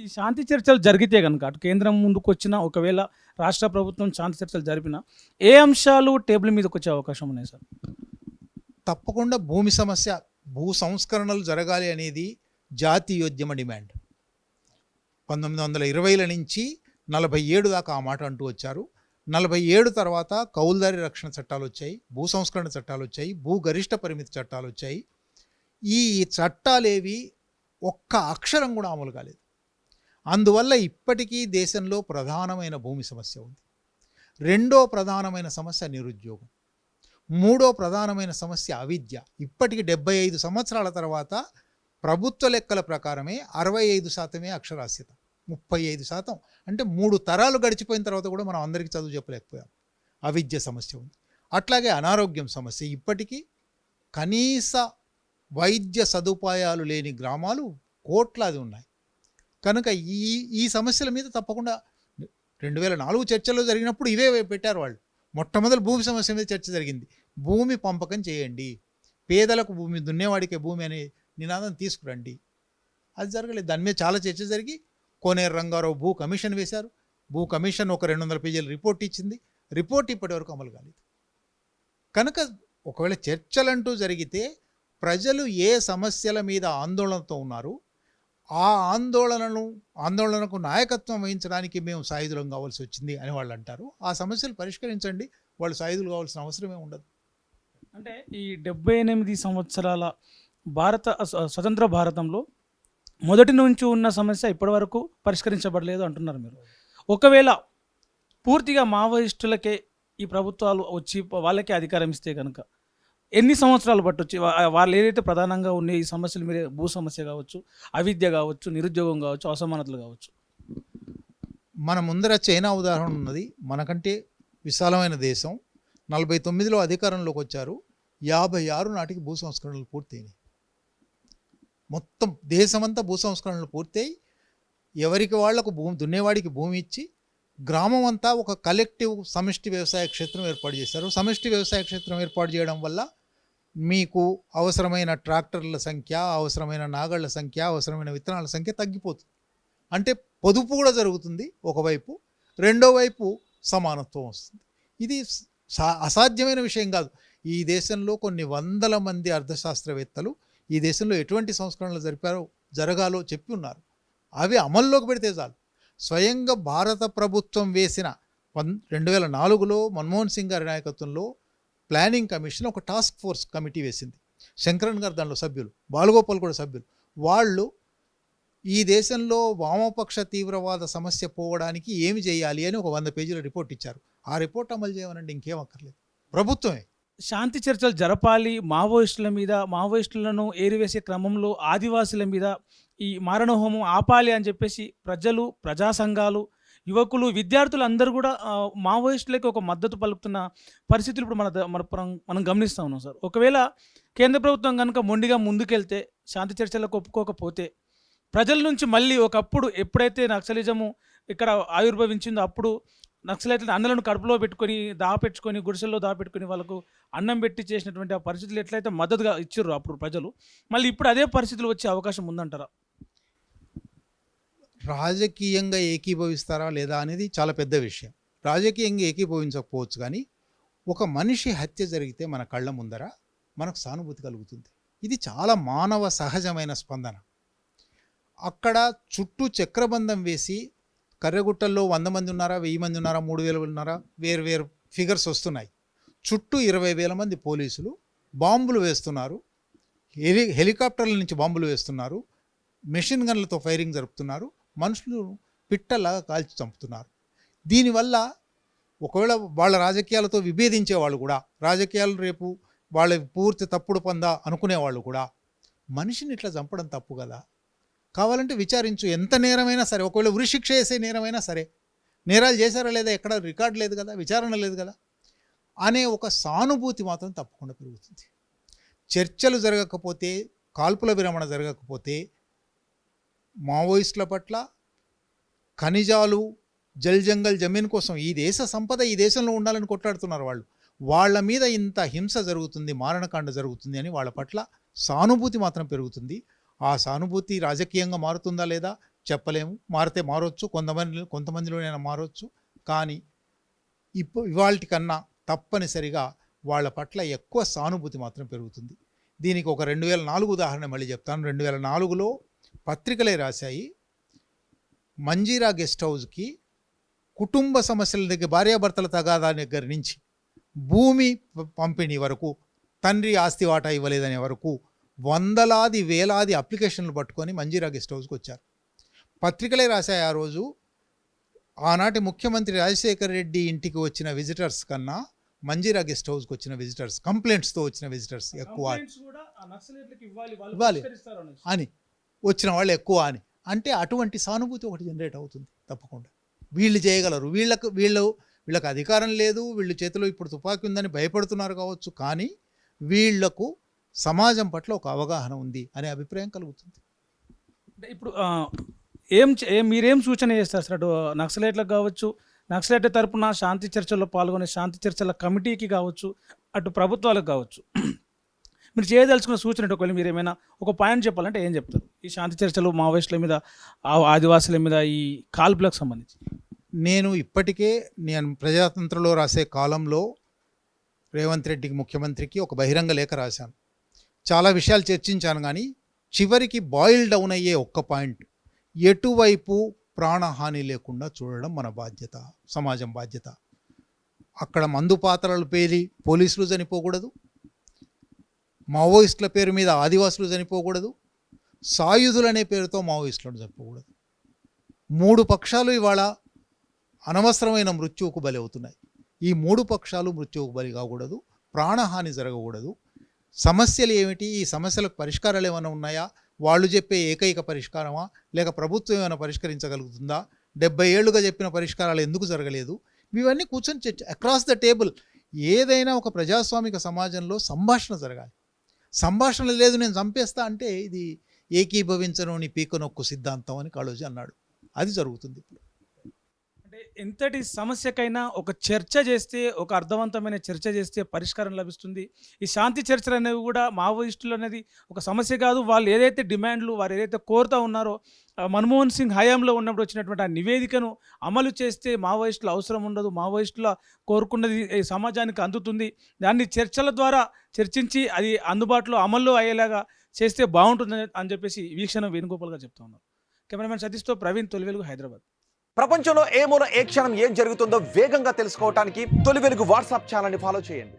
ఈ శాంతి చర్చలు జరిగితే గనుక అటు కేంద్రం ముందుకు వచ్చినా ఒకవేళ రాష్ట్ర ప్రభుత్వం శాంతి చర్చలు జరిపినా ఏ అంశాలు టేబుల్ మీదకి వచ్చే అవకాశం ఉన్నాయి సార్? తప్పకుండా భూమి సమస్య, భూ సంస్కరణలు జరగాలి అనేది జాతీయోద్యమ డిమాండ్. 1920ల నుంచి 47 దాకా ఆ మాట అంటూ వచ్చారు. 47 తర్వాత కౌలుదారి రక్షణ చట్టాలు వచ్చాయి, భూ సంస్కరణ చట్టాలు వచ్చాయి, భూ గరిష్ట పరిమితి చట్టాలు వచ్చాయి. ఈ చట్టాలేవి ఒక్క అక్షరం కూడా అమలు కాలేదు. అందువల్ల ఇప్పటికీ దేశంలో ప్రధానమైన భూమి సమస్య ఉంది. రెండో ప్రధానమైన సమస్య నిరుద్యోగం. మూడో ప్రధానమైన సమస్య అవిద్య. ఇప్పటికి 75 సంవత్సరాల తర్వాత ప్రభుత్వ లెక్కల ప్రకారమే 65% అక్షరాస్యత, 35% అంటే 3 తరాలు గడిచిపోయిన తర్వాత కూడా మనం అందరికీ చదువు చెప్పలేకపోయాం. అవిద్య సమస్య ఉంది. అట్లాగే అనారోగ్యం సమస్య. ఇప్పటికీ కనీస వైద్య సదుపాయాలు లేని గ్రామాలు కోట్లాది ఉన్నాయి. కనుక ఈ సమస్యల మీద తప్పకుండా 2004 చర్చలో జరిగినప్పుడు ఇవే పెట్టారు వాళ్ళు. మొట్టమొదటి భూమి సమస్య మీద చర్చ జరిగింది. భూమి పంపకం చేయండి, పేదలకు భూమి, దున్నేవాడికే భూమి అనే నినాదం తీసుకురండి. అది జరగలేదు. దాని మీద చాలా చర్చ జరిగి కోనేరు రంగారావు భూ కమిషన్ వేశారు. భూ కమిషన్ ఒక 200 పేజీల రిపోర్ట్ ఇచ్చింది. రిపోర్ట్ ఇప్పటి వరకు అమలు కాలేదు. కనుక ఒకవేళ చర్చలంటూ జరిగితే ప్రజలు ఏ సమస్యల మీద ఆందోళనతో ఉన్నారు, ఆ ఆందోళనకు నాయకత్వం వహించడానికి మేము సాయుధులం కావాల్సి వచ్చింది అని వాళ్ళు అంటారు. ఆ సమస్యలు పరిష్కరించండి, వాళ్ళు సాయుధులు కావాల్సిన అవసరమే ఉండదు. అంటే ఈ 78 సంవత్సరాల స్వతంత్ర భారతంలో మొదటి నుంచి ఉన్న సమస్య ఇప్పటి వరకు పరిష్కరించబడలేదు అంటున్నారు మీరు. ఒకవేళ పూర్తిగా మావోయిస్టులకే ఈ ప్రభుత్వాలు వచ్చి వాళ్ళకే అధికారం ఇస్తే కనుక ఎన్ని సంవత్సరాలు పట్టొచ్చి వాళ్ళు ఏదైతే ప్రధానంగా ఉన్న ఈ సమస్యలు మీరే, భూ సమస్య కావచ్చు, అవిద్య కావచ్చు, నిరుద్యోగం కావచ్చు, అసమానతలు కావచ్చు? మన ముందర చైనా ఉదాహరణ ఉన్నది. మనకంటే విశాలమైన దేశం. 49లో అధికారంలోకి వచ్చారు. 56 నాటికి భూ సంస్కరణలు పూర్తయినాయి. మొత్తం దేశమంతా భూ సంస్కరణలు పూర్తయి ఎవరికి వాళ్లకు భూమి, దున్నేవాడికి భూమి ఇచ్చి గ్రామం అంతా ఒక కలెక్టివ్ సమిష్టి వ్యవసాయ క్షేత్రం ఏర్పాటు చేశారు. సమిష్టి వ్యవసాయ క్షేత్రం ఏర్పాటు చేయడం వల్ల మీకు అవసరమైన ట్రాక్టర్ల సంఖ్య, అవసరమైన నాగళ్ల సంఖ్య, అవసరమైన విత్తనాల సంఖ్య తగ్గిపోతుంది. అంటే పొదుపు కూడా జరుగుతుంది ఒకవైపు, రెండో వైపు సమానత్వం వస్తుంది. ఇది అసాధ్యమైన విషయం కాదు. ఈ దేశంలో కొన్ని వందల మంది అర్థశాస్త్రవేత్తలు ఈ దేశంలో ఎటువంటి సంస్కరణలు జరగాలో చెప్పి ఉన్నారు. అవి అమల్లోకి పెడితే చాలు. స్వయంగా భారత ప్రభుత్వం వేసిన 2004లో మన్మోహన్ సింగ్ గారి నాయకత్వంలో ప్లానింగ్ కమిషన్ ఒక టాస్క్ ఫోర్స్ కమిటీ వేసింది. శంకరన్ గారు దానిలో సభ్యులు, బాలగోపాల్ కూడా సభ్యులు. వాళ్ళు ఈ దేశంలో వామపక్ష తీవ్రవాద సమస్య పోవడానికి ఏమి చేయాలి అని ఒక 100 పేజీల రిపోర్ట్ ఇచ్చారు. ఆ రిపోర్ట్ అమలు చేయమనండి, ఇంకేం అక్కర్లేదు, ప్రభుత్వమే. శాంతి చర్చలు జరపాలి, మావోయిస్టుల మీద, మావోయిస్టులను ఏరివేసే క్రమంలో ఆదివాసుల మీద ఈ మారణహోమం ఆపాలి అని చెప్పేసి ప్రజలు, ప్రజా సంఘాలు, యువకులు, విద్యార్థులు అందరూ కూడా మావోయిస్టులకి ఒక మద్దతు పలుకుతున్న పరిస్థితులు ఇప్పుడు మనం గమనిస్తూ ఉన్నాం సార్. ఒకవేళ కేంద్ర ప్రభుత్వం కనుక మొండిగా ముందుకెళ్తే, శాంతి చర్చలకు ఒప్పుకోకపోతే ప్రజల నుంచి మళ్ళీ ఒకప్పుడు ఎప్పుడైతే నక్సలిజము ఇక్కడ ఆవిర్భవించిందో అప్పుడు నక్సలైట్ల అన్నలను కడుపులో పెట్టుకొని దాపెట్టుకొని గుడిసెల్లో దాపెట్టుకొని వాళ్ళకు అన్నం పెట్టి చేసినటువంటి ఆ పరిస్థితులు ఎట్లయితే మద్దతుగా ఇచ్చారు అప్పుడు ప్రజలు, మళ్ళీ ఇప్పుడు అదే పరిస్థితులు వచ్చే అవకాశం ఉందంటారా? రాజకీయంగా ఏకీభవిస్తారా లేదా అనేది చాలా పెద్ద విషయం. రాజకీయంగా ఏకీభవించకపోవచ్చు, కానీ ఒక మనిషి హత్య జరిగితే మన కళ్ళ ముందర మనకు సానుభూతి కలుగుతుంది. ఇది చాలా మానవ సహజమైన స్పందన. అక్కడ చుట్టూ చక్రబంధం వేసి కర్రెగుట్టల్లో 100 మంది ఉన్నారా, 1000 మంది ఉన్నారా, 3000 ఉన్నారా, వేరు ఫిగర్స్ వస్తున్నాయి. చుట్టూ 20,000 మంది పోలీసులు బాంబులు వేస్తున్నారు, హెలికాప్టర్ల నుంచి బాంబులు వేస్తున్నారు, మెషిన్ గన్లతో ఫైరింగ్ జరుపుతున్నారు, మనుషులు పిట్టలాగా కాల్చి చంపుతున్నారు. దీనివల్ల ఒకవేళ వాళ్ళ రాజకీయాలతో విభేదించే వాళ్ళు కూడా, రాజకీయాలు రేపు వాళ్ళ పూర్తి తప్పుడు పొందా అనుకునేవాళ్ళు కూడా మనిషిని ఇట్లా చంపడం తప్పు కదా, కావాలంటే విచారించు, ఎంత నేరమైనా సరే, ఒకవేళ ఉరిశిక్ష వేసే నేరమైనా సరే, నేరాలు చేశారా లేదా ఎక్కడ రికార్డు లేదు కదా, విచారణ లేదు కదా అనే ఒక సానుభూతి మాత్రం తప్పకుండా పెరుగుతుంది. చర్చలు జరగకపోతే, కాల్పుల విరమణ జరగకపోతే మావోయిస్టుల పట్ల ఖనిజాలు, జంగల్ జమీన్ కోసం, ఈ దేశ సంపద ఈ దేశంలో ఉండాలని కొట్లాడుతున్నారు వాళ్ళు, వాళ్ళ మీద ఇంత హింస జరుగుతుంది, మారణకాండ జరుగుతుంది అని వాళ్ళ పట్ల సానుభూతి మాత్రం పెరుగుతుంది. ఆ సానుభూతి రాజకీయంగా మారుతుందా లేదా, చెప్పలేము, మారితే మారొచ్చు, కొంతమందిలోనైనా మారొచ్చు. కానీ ఇవాల్టి కన్నా తప్పనిసరిగా వాళ్ళ పట్ల ఎక్కువ సానుభూతి మాత్రం పెరుగుతుంది. దీనికి ఒక 2004 ఉదాహరణ మళ్ళీ చెప్తాను. 2004లో పత్రికలే రాశాయి, మంజీరా గెస్ట్ హౌస్కి కుటుంబ సమస్యల దగ్గర, భార్యాభర్తల తగాదా దగ్గర నుంచి భూమి పంపిణీ వరకు, తండ్రి ఆస్తి వాటా ఇవ్వలేదనే వరకు వందలాది వేలాది అప్లికేషన్లు పట్టుకొని మంజీరా గెస్ట్ హౌస్కి వచ్చారు. పత్రికలే రాశాయి ఆ రోజు, ఆనాటి ముఖ్యమంత్రి రాజశేఖర్ రెడ్డి ఇంటికి వచ్చిన విజిటర్స్ కన్నా మంజీరా గెస్ట్ హౌస్కి వచ్చిన విజిటర్స్, కంప్లైంట్స్తో వచ్చిన విజిటర్స్ ఎక్కువ ఇవ్వాలి అని, వచ్చిన వాళ్ళు ఎక్కువ అని. అంటే అటువంటి సానుభూతి ఒకటి జనరేట్ అవుతుంది తప్పకుండా. వీళ్ళు చేయగలరు, వీళ్ళకు అధికారం లేదు, వీళ్ళ చేతిలో ఇప్పుడు తుపాకీ ఉందని భయపడుతున్నారు కావచ్చు, కానీ వీళ్లకు సమాజం పట్ల ఒక అవగాహన ఉంది అనే అభిప్రాయం కలుగుతుంది. అంటే ఇప్పుడు మీరేం సూచన చేస్తారు సార్? అటు నక్సలైట్లకు కావచ్చు, నక్సలైట్ తరపున శాంతి చర్చల్లో పాల్గొనే శాంతి చర్చల కమిటీకి కావచ్చు, అటు ప్రభుత్వాలకు కావచ్చు, మీరు చేయదలుచుకున్న సూచన ఒకవేళ మీరు ఏమైనా ఒక పాయింట్ చెప్పాలంటే ఏం చెప్తారు? ఈ శాంతి చర్చలు మావోయిస్టుల మీద, ఆదివాసుల మీద ఈ కాల్పులకు సంబంధించి. నేను ప్రజాతంత్రంలో రాసే కాలంలో రేవంత్ రెడ్డికి, ముఖ్యమంత్రికి ఒక బహిరంగ లేఖ రాశాను. చాలా విషయాలు చర్చించాను, కానీ చివరికి బాయిల్ డౌన్ అయ్యే ఒక్క పాయింట్, ఎటువైపు ప్రాణహాని లేకుండా చూడడం మన బాధ్యత, సమాజం బాధ్యత. అక్కడ మందు పాత్రలు పేలి పోలీసులు చనిపోకూడదు, మావోయిస్టుల పేరు మీద ఆదివాసులు చనిపోకూడదు, సాయుధులనే పేరుతో మావోయిస్టులను చనిపోకూడదు. 3 పక్షాలు ఇవాళ అనవసరమైన మృత్యువుకు బలి అవుతున్నాయి. ఈ 3 పక్షాలు మృత్యువుకు బలి కాకూడదు, ప్రాణహాని జరగకూడదు. సమస్యలు ఏమిటి, ఈ సమస్యలకు పరిష్కారాలు ఏమైనా ఉన్నాయా, వాళ్ళు చెప్పే ఏకైక పరిష్కారమా, లేక ప్రభుత్వం ఏమైనా పరిష్కరించగలుగుతుందా, 70 ఏళ్లుగా చెప్పిన పరిష్కారాలు ఎందుకు జరగలేదు, ఇవన్నీ కూర్చొని చర్చ, అక్రాస్ ద టేబుల్. ఏదైనా ఒక ప్రజాస్వామిక సమాజంలో సంభాషణ జరగాలి. సంభాషణ లేదు, నేను చంపేస్తా అంటే ఇది ఏకీభవించను పీకనొక్కు సిద్ధాంతం అని కాళోజీ అన్నాడు. అది జరుగుతుంది ఇప్పుడు. అంటే ఎంతటి సమస్యకైనా ఒక చర్చ చేస్తే, ఒక అర్థవంతమైన చర్చ చేస్తే పరిష్కారం లభిస్తుంది. ఈ శాంతి చర్చలు అనేవి కూడా మావోయిస్టులు అనేది ఒక సమస్య కాదు. వాళ్ళు ఏదైతే డిమాండ్లు, వారు ఏదైతే కోరుతూ ఉన్నారో, మన్మోహన్ సింగ్ హయాంలో ఉన్నప్పుడు వచ్చినటువంటి ఆ నివేదికను అమలు చేస్తే మావోయిస్టుల అవసరం ఉండదు, మావోయిస్టుల కోరుకున్నది ఈ సమాజానికి అందుతుంది. దాన్ని చర్చల ద్వారా చర్చించి అది అందుబాటులో అమల్లో అయ్యేలాగా చేస్తే బాగుంటుంది అని చెప్పేసి వీక్షణ వేణుగోపాల్ గారు చెప్తా ఉన్నారు. కెమెరామెన్ సతీష్తో ప్రవీణ్, తొలి వెలుగు, హైదరాబాద్. ప్రపంచంలో ఏ మూల ఏ క్షణం ఏం జరుగుతుందో వేగంగా తెలుసుకోవడానికి తొలి వెలుగు వాట్సాప్ ఛానల్ని ఫాలో చేయండి.